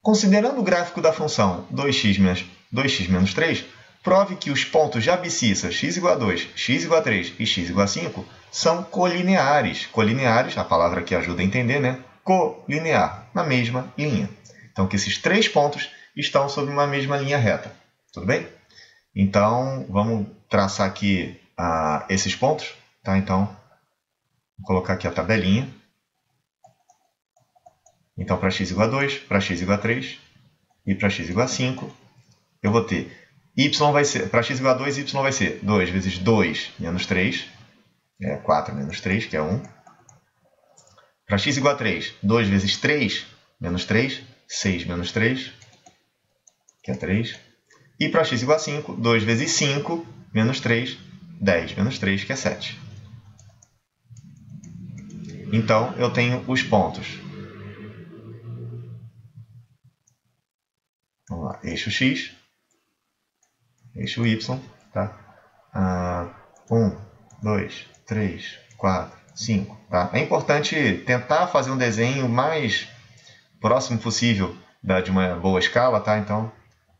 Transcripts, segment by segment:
Considerando o gráfico da função 2x menos 3, prove que os pontos de abscissa x igual a 2, x igual a 3 e x igual a 5 são colineares. Colineares, a palavra que ajuda a entender, né? Colinear, na mesma linha. Então, que esses três pontos estão sobre uma mesma linha reta. Tudo bem? Então, vamos traçar aqui esses pontos. Tá? Então, vou colocar aqui a tabelinha. Então, para x igual a 2, para x igual a 3 e para x igual a 5, eu vou ter y vai ser, para x igual a 2, y vai ser 2 vezes 2 menos 3, 4 menos 3, que é 1. Para x igual a 3, 2 vezes 3 menos 3, 6 menos 3, que é 3. E para x igual a 5, 2 vezes 5 menos 3, 10 menos 3, que é 7. Então, eu tenho os pontos. Vamos lá, eixo x, eixo y, tá? 1, 2, 3, 4, 5. Tá? É importante tentar fazer um desenho mais próximo possível de uma boa escala, tá? Então,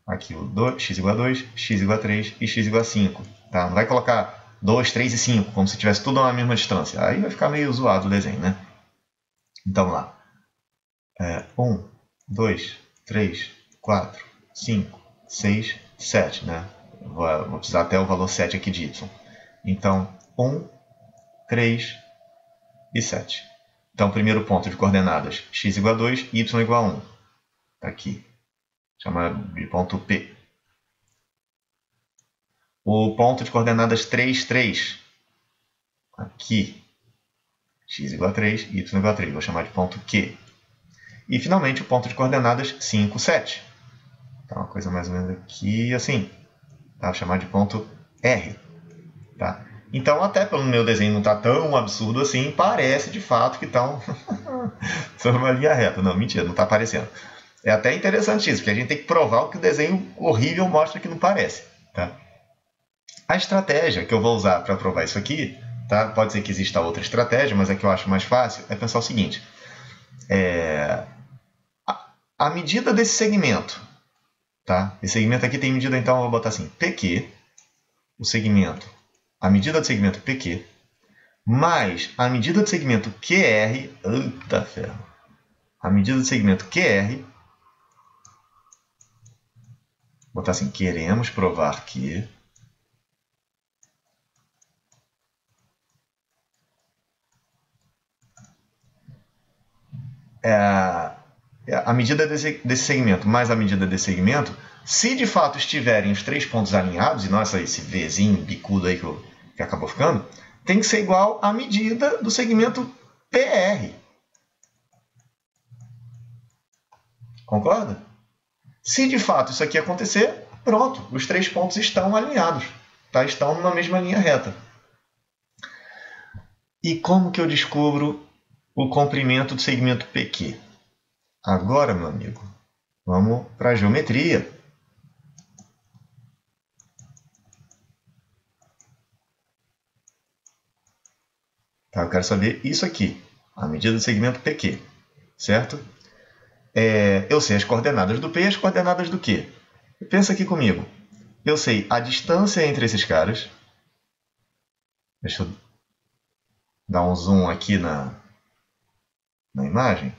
aqui o x igual a 2, x igual a 3 e x igual a 5. Tá? Não vai colocar 2, 3 e 5, como se tivesse tudo na mesma distância. Aí vai ficar meio zoado o desenho, né? Então, vamos lá. 1, 2, 3, 4, 5, 6, 7, né? Vou precisar até o valor 7 aqui de y. Então, 1, 3 e 7. Então, primeiro ponto de coordenadas, x igual a 2, y igual a 1. Está aqui. Chama de ponto P. O ponto de coordenadas 3, 3. Aqui. X igual a 3, y igual a 3. Vou chamar de ponto Q. E, finalmente, o ponto de coordenadas 5, 7. Então, uma coisa mais ou menos aqui, assim. Tá? Vou chamar de ponto R. Tá? Então, até pelo meu desenho não está tão absurdo assim, parece de fato que estão sobre uma linha reta. Não, mentira, não está aparecendo. É até interessante isso, porque a gente tem que provar o que o desenho horrível mostra que não parece. Tá? A estratégia que eu vou usar para provar isso aqui, tá? Pode ser que exista outra estratégia, mas a que eu acho mais fácil é pensar o seguinte. A medida desse segmento, tá? Esse segmento aqui tem medida, então eu vou botar assim, PQ, o segmento, a medida do segmento PQ, mais a medida do segmento QR, eita ferro, a medida do segmento QR, vou botar assim, queremos provar que a medida desse segmento mais a medida desse segmento, se de fato estiverem os três pontos alinhados, e não esse Vzinho bicudo aí que acabou ficando, tem que ser igual à medida do segmento PR. Concorda? Se de fato isso aqui acontecer, pronto, os três pontos estão alinhados, tá? Estão numa mesma linha reta. E como que eu descubro o comprimento do segmento PQ? Agora, meu amigo, vamos para a geometria. Tá, eu quero saber isso aqui, a medida do segmento PQ, certo? Eu sei as coordenadas do P e as coordenadas do Q. Pensa aqui comigo. Eu sei a distância entre esses caras. Deixa eu dar um zoom aqui na imagem,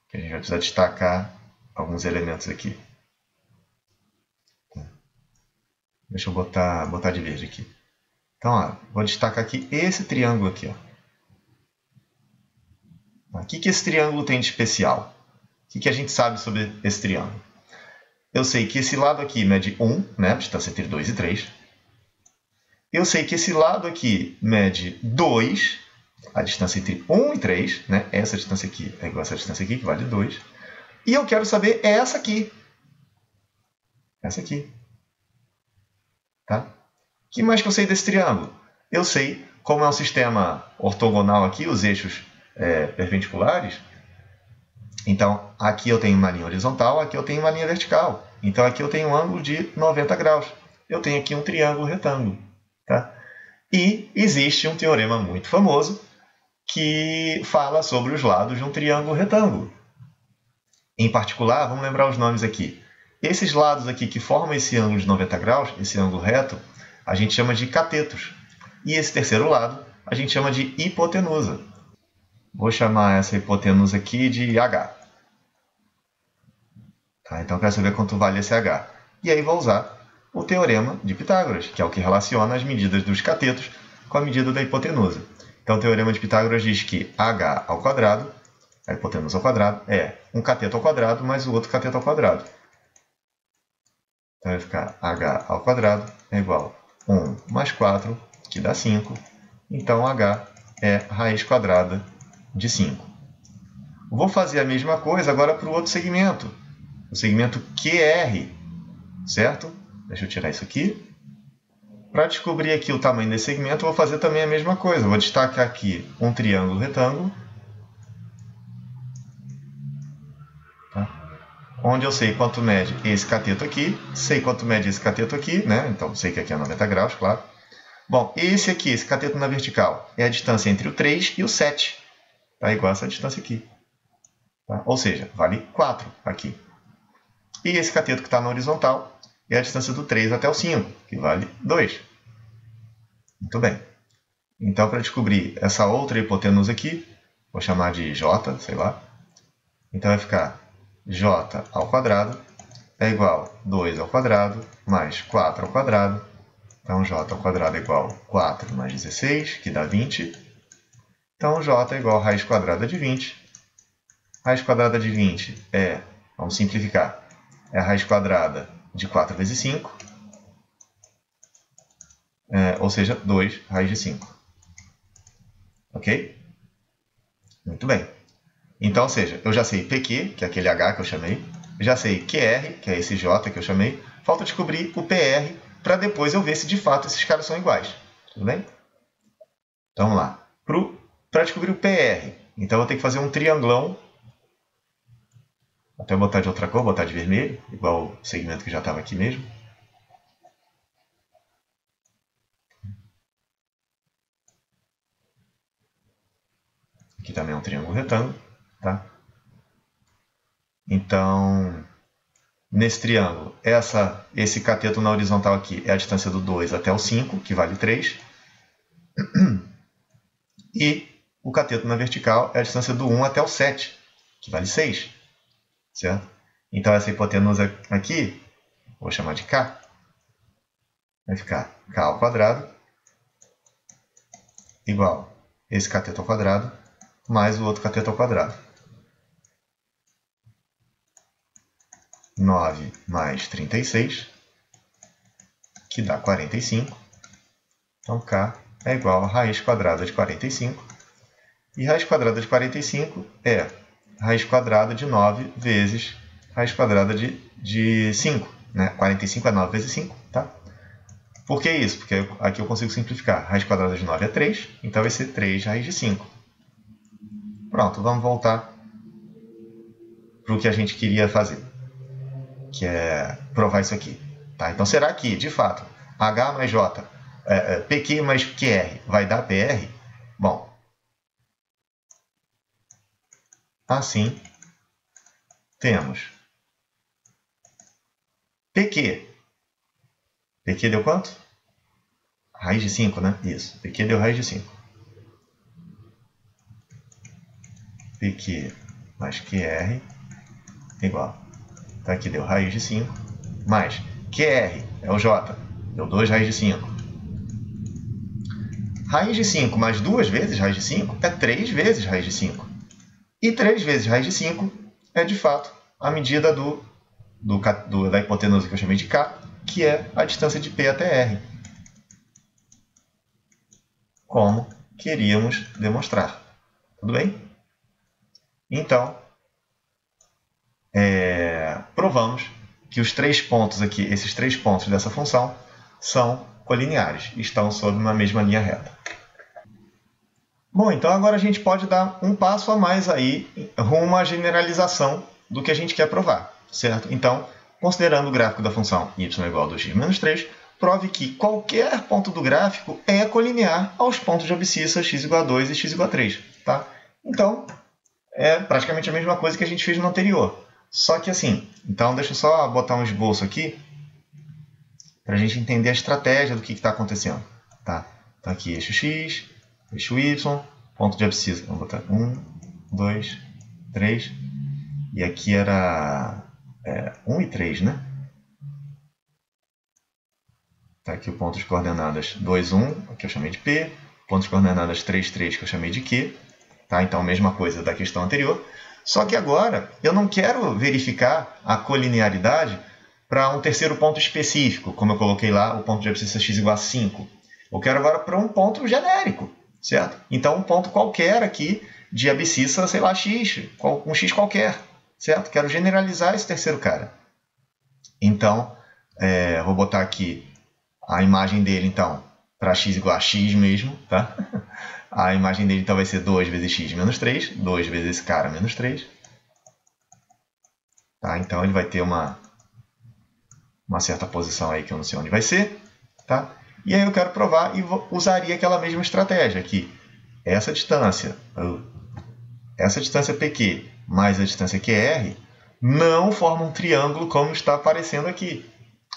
que a gente vai precisar destacar alguns elementos aqui. Deixa eu botar de verde aqui. Então, ó, vou destacar aqui esse triângulo aqui. Ó. O que esse triângulo tem de especial? O que a gente sabe sobre esse triângulo? Eu sei que esse lado aqui mede 1, né? A distância entre 2 e 3. Eu sei que esse lado aqui mede 2, a distância entre 1 e 3, né? Essa distância aqui é igual a essa distância aqui, que vale 2. E eu quero saber essa aqui. Essa aqui. Tá? O que mais que eu sei desse triângulo? Eu sei como é um sistema ortogonal aqui, os eixos perpendiculares. Então, aqui eu tenho uma linha horizontal, aqui eu tenho uma linha vertical. Então, aqui eu tenho um ângulo de 90 graus. Eu tenho aqui um triângulo retângulo. Tá? E existe um teorema muito famoso que fala sobre os lados de um triângulo retângulo. Em particular, vamos lembrar os nomes aqui. Esses lados aqui que formam esse ângulo de 90 graus, esse ângulo reto, a gente chama de catetos. E esse terceiro lado, a gente chama de hipotenusa. Vou chamar essa hipotenusa aqui de H. Tá? Então, eu quero saber quanto vale esse H. E aí vou usar o teorema de Pitágoras, que é o que relaciona as medidas dos catetos com a medida da hipotenusa. Então, o teorema de Pitágoras diz que H ao quadrado, a hipotenusa ao quadrado, é um cateto ao quadrado mais o outro cateto ao quadrado. Então, vai ficar H ao quadrado é igual a 1 mais 4, que dá 5. Então, H é raiz quadrada de 5. Vou fazer a mesma coisa agora para o outro segmento, o segmento QR, certo? Deixa eu tirar isso aqui. Para descobrir aqui o tamanho desse segmento, eu vou fazer também a mesma coisa. Vou destacar aqui um triângulo retângulo, tá? Onde eu sei quanto mede esse cateto aqui, sei quanto mede esse cateto aqui, né? Então, sei que aqui é 90 graus, claro. Bom, esse aqui, esse cateto na vertical, é a distância entre o 3 e o 7. Tá igual a essa distância aqui. Tá? Ou seja, vale 4 aqui. E esse cateto que está na horizontal é a distância do 3 até o 5, que vale 2. Muito bem. Então, para descobrir essa outra hipotenusa aqui, vou chamar de J, sei lá. Então, vai ficar J ao quadrado é igual a 2 ao quadrado mais 4 ao quadrado. Então, J ao quadrado é igual a 4 mais 16, que dá 20. Então, J é igual a raiz quadrada de 20. Raiz quadrada de 20 é, vamos simplificar, é a raiz quadrada de 4 vezes 5, ou seja, 2 raiz de 5. Ok? Muito bem. Então, ou seja, eu já sei PQ, que é aquele H que eu chamei, já sei QR, que é esse J que eu chamei, falta descobrir o PR, para depois eu ver se de fato esses caras são iguais. Tudo bem? Então, vamos lá. Para descobrir o PR, então eu vou ter que fazer um triangulão. Até botar de outra cor, botar de vermelho, igual o segmento que já estava aqui mesmo. Aqui também é um triângulo retângulo. Tá? Então, nesse triângulo, esse cateto na horizontal aqui é a distância do 2 até o 5, que vale 3. E o cateto na vertical é a distância do 1 até o 7, que vale 6. Certo? Então, essa hipotenusa aqui, vou chamar de K, vai ficar K ao quadrado igual esse cateto ao quadrado mais o outro cateto ao quadrado. 9 mais 36, que dá 45. Então, K é igual a raiz quadrada de 45. E raiz quadrada de 45 é raiz quadrada de 9 vezes raiz quadrada de 5. Né? 45 é 9 vezes 5. Tá? Por que isso? Porque aqui eu consigo simplificar. Raiz quadrada de 9 é 3, então vai ser 3 raiz de 5. Pronto, vamos voltar para o que a gente queria fazer, que é provar isso aqui. Tá? Então, será que, de fato, H mais J, PQ mais QR vai dar PR? Bom, assim, temos PQ. PQ deu quanto? Raiz de 5, né? Isso, PQ deu raiz de 5. PQ mais QR igual. Então, aqui deu raiz de 5, mais QR é o J, deu 2 raiz de 5. Raiz de 5 mais 2 vezes raiz de 5 é 3 vezes raiz de 5. E 3 vezes raiz de 5 é, de fato, a medida da hipotenusa que eu chamei de K, que é a distância de P até R. Como queríamos demonstrar. Tudo bem? Então, provamos que os 3 pontos aqui, esses 3 pontos dessa função, são colineares, estão sob uma mesma linha reta. Bom, então agora a gente pode dar um passo a mais aí rumo à generalização do que a gente quer provar, certo? Então, considerando o gráfico da função y igual a 2x menos 3, prove que qualquer ponto do gráfico é colinear aos pontos de abscissa x igual a 2 e x igual a 3. Tá? Então, é praticamente a mesma coisa que a gente fez no anterior. Só que assim, então deixa eu só botar um esboço aqui para a gente entender a estratégia do que está acontecendo. Tá? Então aqui, eixo X, eixo Y, ponto de abscissa. Vamos botar 1, 2, 3. E aqui era 1 e 3, né? Tá aqui o ponto de coordenadas 2, 1, que eu chamei de P. Ponto de coordenadas 3, 3, que eu chamei de Q. Tá? Então, mesma coisa da questão anterior. Só que agora, eu não quero verificar a colinearidade para um terceiro ponto específico, como eu coloquei lá, o ponto de abscissa x igual a 5. Eu quero agora para um ponto genérico, certo? Então, um ponto qualquer aqui de abscissa, sei lá, x, um x qualquer, certo? Quero generalizar esse terceiro cara. Então, vou botar aqui a imagem dele, então, para x igual a x mesmo, tá? A imagem dele, então, vai ser 2 vezes x menos 3. 2 vezes esse cara menos 3. Tá? Então, ele vai ter uma certa posição aí que eu não sei onde vai ser. Tá? E aí eu quero provar e usaria aquela mesma estratégia aqui. Essa distância PQ mais a distância QR não formam um triângulo como está aparecendo aqui.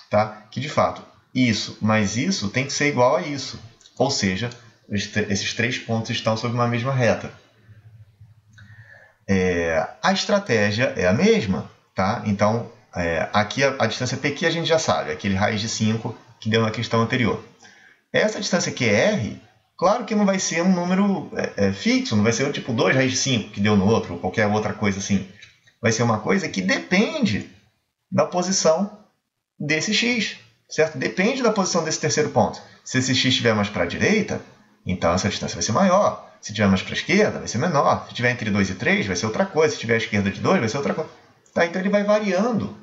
Tá? Que, de fato, isso mais isso tem que ser igual a isso. Ou seja, esses três pontos estão sob uma mesma reta. A estratégia é a mesma. Tá? Então, aqui a distância PQ a gente já sabe, aquele raiz de 5 que deu na questão anterior. Essa distância QR, claro que não vai ser um número fixo, não vai ser tipo 2 raiz de 5 que deu no outro, ou qualquer outra coisa assim. Vai ser uma coisa que depende da posição desse x, certo? Depende da posição desse terceiro ponto. Se esse x estiver mais para a direita, então essa distância vai ser maior. Se estiver mais para a esquerda, vai ser menor. Se estiver entre 2 e 3, vai ser outra coisa. Se estiver à esquerda de 2, vai ser outra coisa. Tá? Então ele vai variando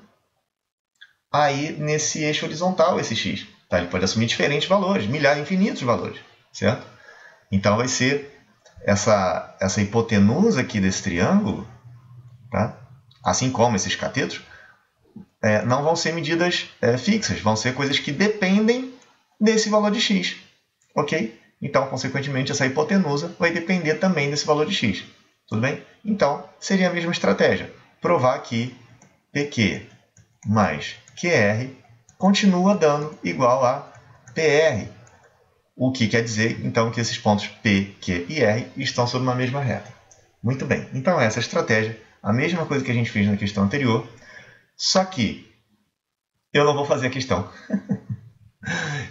aí nesse eixo horizontal, esse x. Tá? Ele pode assumir diferentes valores, milhares, infinitos valores, certo? Então vai ser essa hipotenusa aqui desse triângulo, tá? Assim como esses catetos, não vão ser medidas fixas, vão ser coisas que dependem desse valor de x, ok? Então, consequentemente, essa hipotenusa vai depender também desse valor de x, tudo bem? Então, seria a mesma estratégia, provar que PQ mais QR continua dando igual a PR, o que quer dizer, então, que esses pontos P, Q e R estão sob uma mesma reta. Muito bem, então essa estratégia, a mesma coisa que a gente fez na questão anterior, só que eu não vou fazer a questão.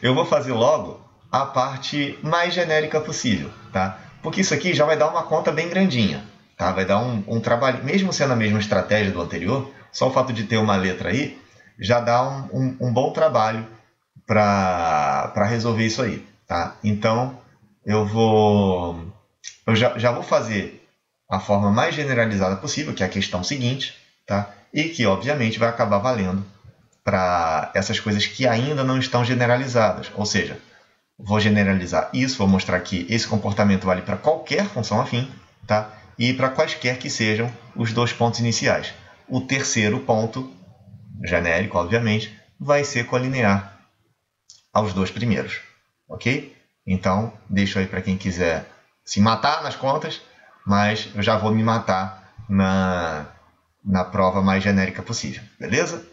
Eu vou fazer logo a parte mais genérica possível, tá? Porque isso aqui já vai dar uma conta bem grandinha, tá? Vai dar um trabalho, mesmo sendo a mesma estratégia do anterior, só o fato de ter uma letra aí já dá um bom trabalho para resolver isso aí, tá? Então, eu já vou fazer a forma mais generalizada possível, que é a questão seguinte, tá? E que, obviamente, vai acabar valendo para essas coisas que ainda não estão generalizadas. Ou seja, vou generalizar isso, vou mostrar que esse comportamento vale para qualquer função afim, tá? E para quaisquer que sejam os dois pontos iniciais. O terceiro ponto, genérico, obviamente, vai ser colinear aos dois primeiros, ok? Então, deixo aí para quem quiser se matar nas contas, mas eu já vou me matar na prova mais genérica possível, beleza?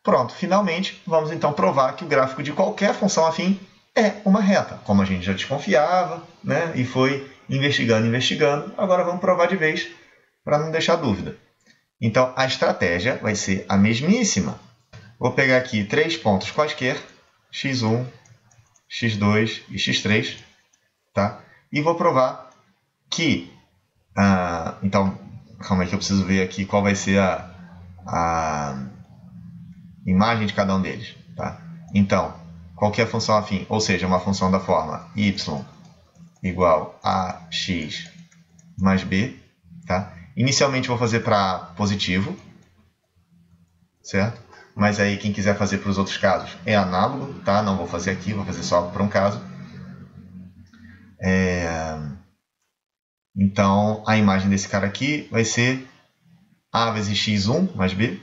Pronto, finalmente, vamos então provar que o gráfico de qualquer função afim é uma reta, como a gente já desconfiava, né? E foi investigando, agora vamos provar de vez para não deixar dúvida. Então, a estratégia vai ser a mesmíssima. Vou pegar aqui 3 pontos quaisquer, x1, x2 e x3, tá? E vou provar que... então, calma aí que eu preciso ver aqui qual vai ser a imagem de cada um deles, tá? Então, qualquer função afim, ou seja, uma função da forma y igual a x mais b, tá? Inicialmente vou fazer para positivo, certo? Mas aí quem quiser fazer para os outros casos é análogo, tá? Não vou fazer aqui, vou fazer só para um caso. Então, a imagem desse cara aqui vai ser a vezes x1 mais b,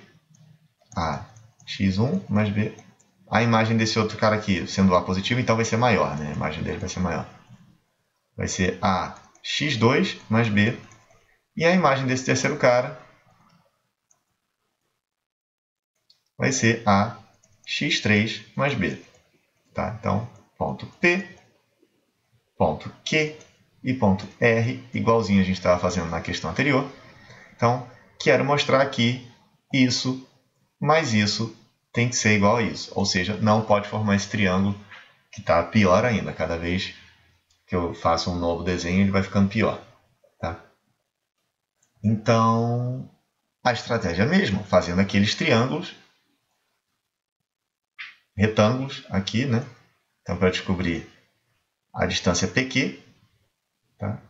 a x1 mais b. A imagem desse outro cara aqui, sendo A positivo, então vai ser maior, né? A imagem dele vai ser maior. Vai ser a x2 mais b. E a imagem desse terceiro cara vai ser ax3 mais b. Tá? Então, ponto P, ponto Q e ponto R, igualzinho a gente estava fazendo na questão anterior. Então, quero mostrar aqui isso mais isso tem que ser igual a isso. Ou seja, não pode formar esse triângulo, que está pior ainda. Cada vez que eu faço um novo desenho, ele vai ficando pior. Tá? Então, a estratégia é a mesma, fazendo aqueles triângulos, retângulos aqui, né? Então, para descobrir a distância PQ, tá?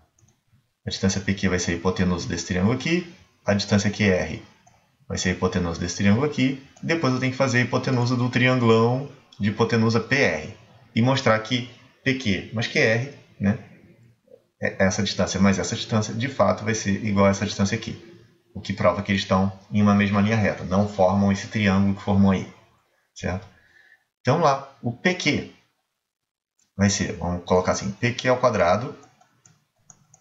A distância PQ vai ser a hipotenusa desse triângulo aqui, a distância QR vai ser a hipotenusa desse triângulo aqui, depois eu tenho que fazer a hipotenusa do triangulão de hipotenusa PR, e mostrar que PQ mais QR, né? Essa distância mais essa distância, de fato, vai ser igual a essa distância aqui. O que prova que eles estão em uma mesma linha reta, não formam esse triângulo que formou aí. Certo? Então, lá, o PQ vai ser, vamos colocar assim, PQ ao quadrado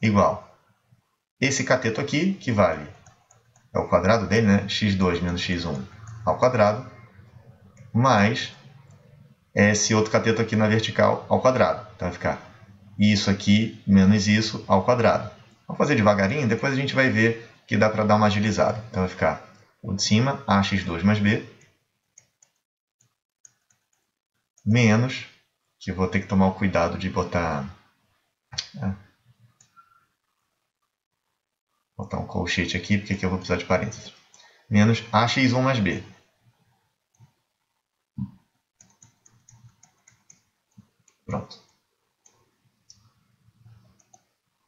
igual esse cateto aqui, que vale, é o quadrado dele, né? x2 menos x1 ao quadrado, mais esse outro cateto aqui na vertical ao quadrado. Então, vai ficar isso aqui menos isso ao quadrado. Vamos fazer devagarinho, depois a gente vai ver que dá para dar uma agilizada. Então, vai ficar o de cima, ax2 mais b, menos, que eu vou ter que tomar o cuidado de botar um colchete aqui, porque aqui eu vou precisar de parênteses. Menos ax1 mais b. Pronto.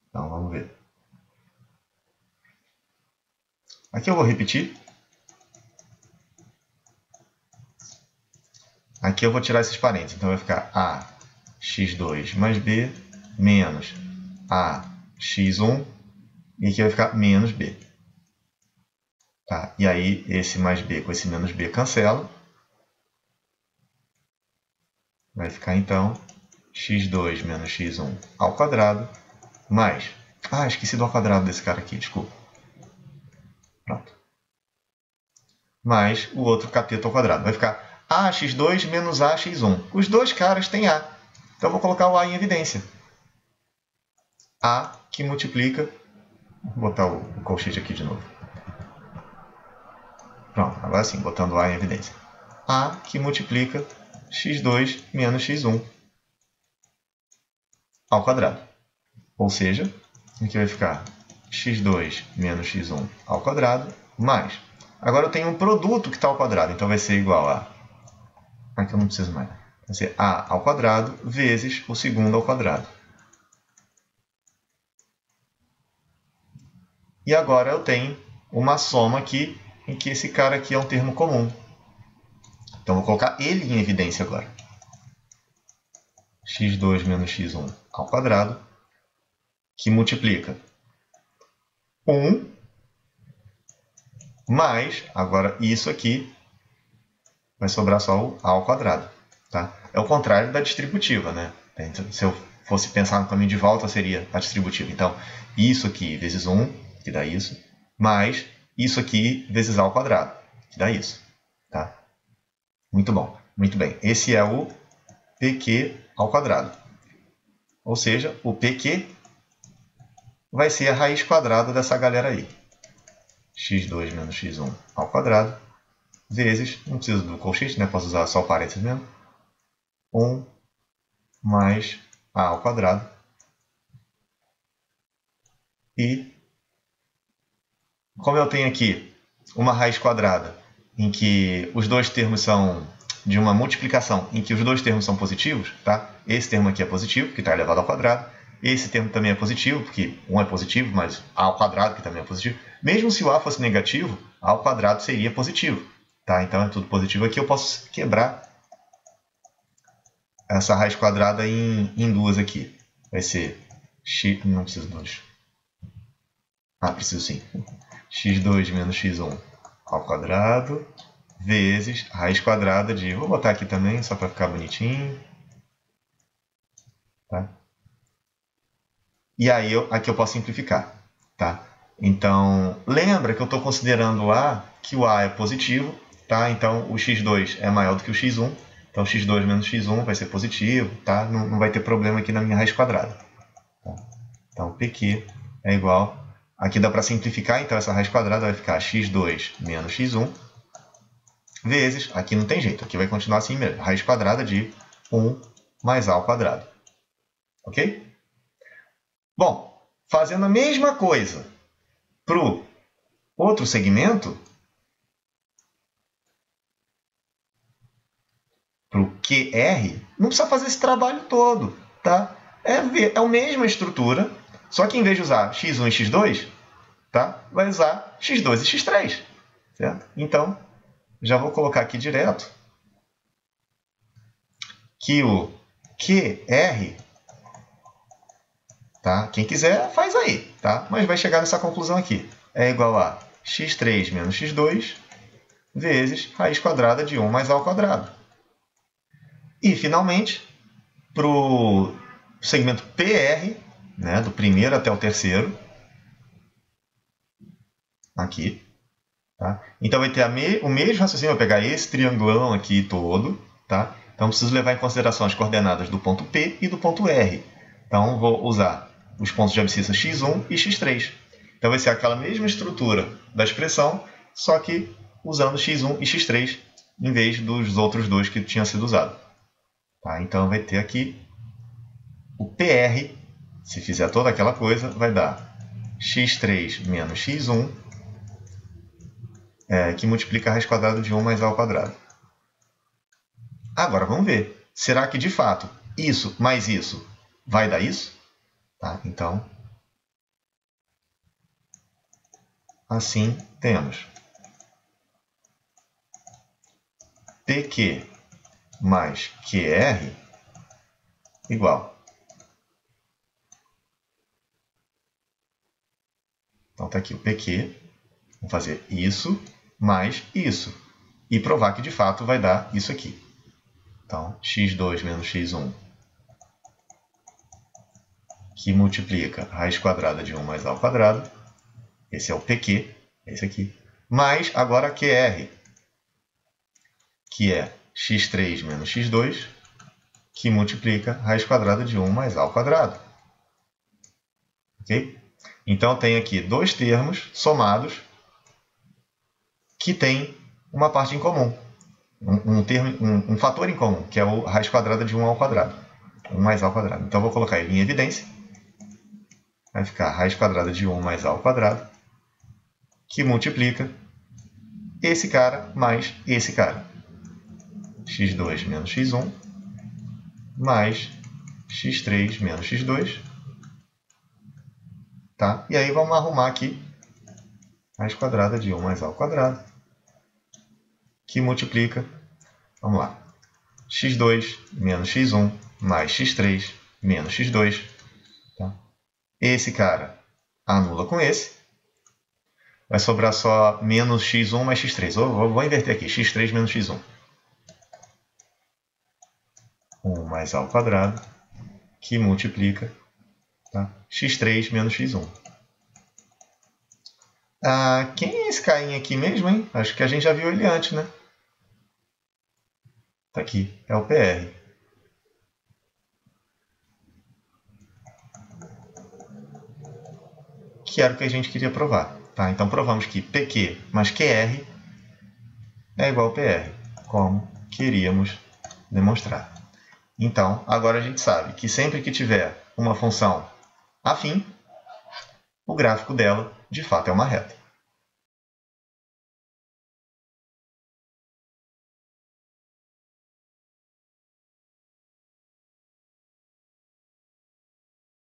Então, vamos ver. Aqui eu vou repetir. Aqui eu vou tirar esses parênteses. Então, vai ficar ax2 mais b menos ax1. E aqui vai ficar menos b. Tá? E aí, esse mais b com esse menos b cancela. Vai ficar, então, x2 menos x1 ao quadrado, mais... esqueci do ao quadrado desse cara aqui, desculpa. Pronto. Mais o outro cateto ao quadrado. Vai ficar ax2 menos ax1. Os dois caras têm a. Então, eu vou colocar o a em evidência. A que multiplica... Vou botar o colchete aqui de novo. Pronto, agora sim, botando o a em evidência. A que multiplica x2 menos x1 ao quadrado. Ou seja, aqui vai ficar x2 menos x1 ao quadrado, mais... Agora eu tenho um produto que está ao quadrado, então vai ser igual a... Aqui eu não preciso mais. Vai ser a ao quadrado vezes o segundo ao quadrado. E agora eu tenho uma soma aqui, em que esse cara aqui é um termo comum. Então, vou colocar ele em evidência agora. x2 menos x1 ao quadrado, que multiplica 1 mais, agora isso aqui, vai sobrar só o a ao quadrado. Tá? É o contrário da distributiva, né? Então, se eu fosse pensar no caminho de volta, seria a distributiva. Então, isso aqui vezes 1, que dá isso, mais isso aqui vezes a ao quadrado, que dá isso. Tá? Muito bom, muito bem. Esse é o PQ ao quadrado. Ou seja, o PQ vai ser a raiz quadrada dessa galera aí. x2 menos x1 ao quadrado, vezes, não preciso do colchete, né? Posso usar só o parênteses mesmo, 1 mais a ao quadrado. E, como eu tenho aqui uma raiz quadrada em que os dois termos são de uma multiplicação em que os dois termos são positivos, tá? Esse termo aqui é positivo, que está elevado ao quadrado. Esse termo também é positivo, porque um é positivo, mas a ao quadrado, que também é positivo. Mesmo se o a fosse negativo, a ao quadrado seria positivo. Tá? Então, é tudo positivo aqui. Eu posso quebrar essa raiz quadrada em duas aqui. Vai ser x... Não preciso de 2. Preciso sim. x2 menos x1 ao quadrado, vezes raiz quadrada de... Vou botar aqui também, só para ficar bonitinho. Tá? E aí, aqui eu posso simplificar. Tá? Então, lembra que eu estou considerando que o a é positivo. tá? Então o x2 é maior do que o x1. Então x2 menos x1 vai ser positivo, tá? Não vai ter problema aqui na minha raiz quadrada. Tá? Então PQ é igual... Aqui dá para simplificar, então essa raiz quadrada vai ficar x2 menos x1 vezes... Aqui não tem jeito, aqui vai continuar assim mesmo. Raiz quadrada de 1 mais a ao quadrado. Ok? Bom, fazendo a mesma coisa para o outro segmento, para o QR, não precisa fazer esse trabalho todo, tá? É a mesma estrutura, só que em vez de usar x1 e x2, tá? Vai usar x2 e x3, certo? Então, já vou colocar aqui direto que o QR, tá? Quem quiser faz aí, tá? Mas vai chegar nessa conclusão aqui. É igual a x3 menos x2 vezes raiz quadrada de 1 mais a ao quadrado. E, finalmente, para o segmento PR, né, do primeiro até o terceiro, aqui, tá? Então vai ter o mesmo raciocínio, vou pegar esse triangulão aqui todo, tá? Então preciso levar em consideração as coordenadas do ponto P e do ponto R. Então vou usar os pontos de abscissa x1 e x3. Então vai ser aquela mesma estrutura da expressão, só que usando x1 e x3 em vez dos outros dois que tinham sido usados. Tá? Então vai ter aqui o PR, se fizer toda aquela coisa, vai dar x3 menos x1, que multiplica a raiz quadrada de 1 mais a ao quadrado. Agora vamos ver, será que de fato isso mais isso vai dar isso? Tá? Então, assim temos PQ mais QR igual. Então está aqui o PQ, vamos fazer isso mais isso, e provar que de fato vai dar isso aqui. Então, x2 menos x1, que multiplica a raiz quadrada de 1 mais a ao quadrado, esse é o PQ, esse aqui, mais agora QR, que é x3 menos x2, que multiplica a raiz quadrada de 1 mais a ao quadrado. Ok? Então, tem aqui dois termos somados que têm uma parte em comum, um fator em comum, que é a raiz quadrada de 1 ao quadrado, 1 mais a ao quadrado. Então, vou colocar ele em evidência. Vai ficar a raiz quadrada de 1 mais a ao quadrado, que multiplica esse cara mais esse cara. x2 menos x1 mais x3 menos x2. Tá? E aí vamos arrumar aqui a raiz quadrada de 1 mais a ao quadrado, que multiplica, vamos lá, x2 menos x1 mais x3 menos x2. Tá? Esse cara anula com esse. Vai sobrar só menos x1 mais x3. Vou inverter aqui, x3 menos x1. 1 mais a ao quadrado, que multiplica, tá? x3 menos x1. Quem é esse carinha aqui mesmo, hein? Acho que a gente já viu ele antes, né? Tá aqui, é o PR. Que era o que a gente queria provar. Tá? Então, provamos que PQ mais QR é igual a PR, como queríamos demonstrar. Então, agora a gente sabe que sempre que tiver uma função afim, o gráfico dela, de fato, é uma reta.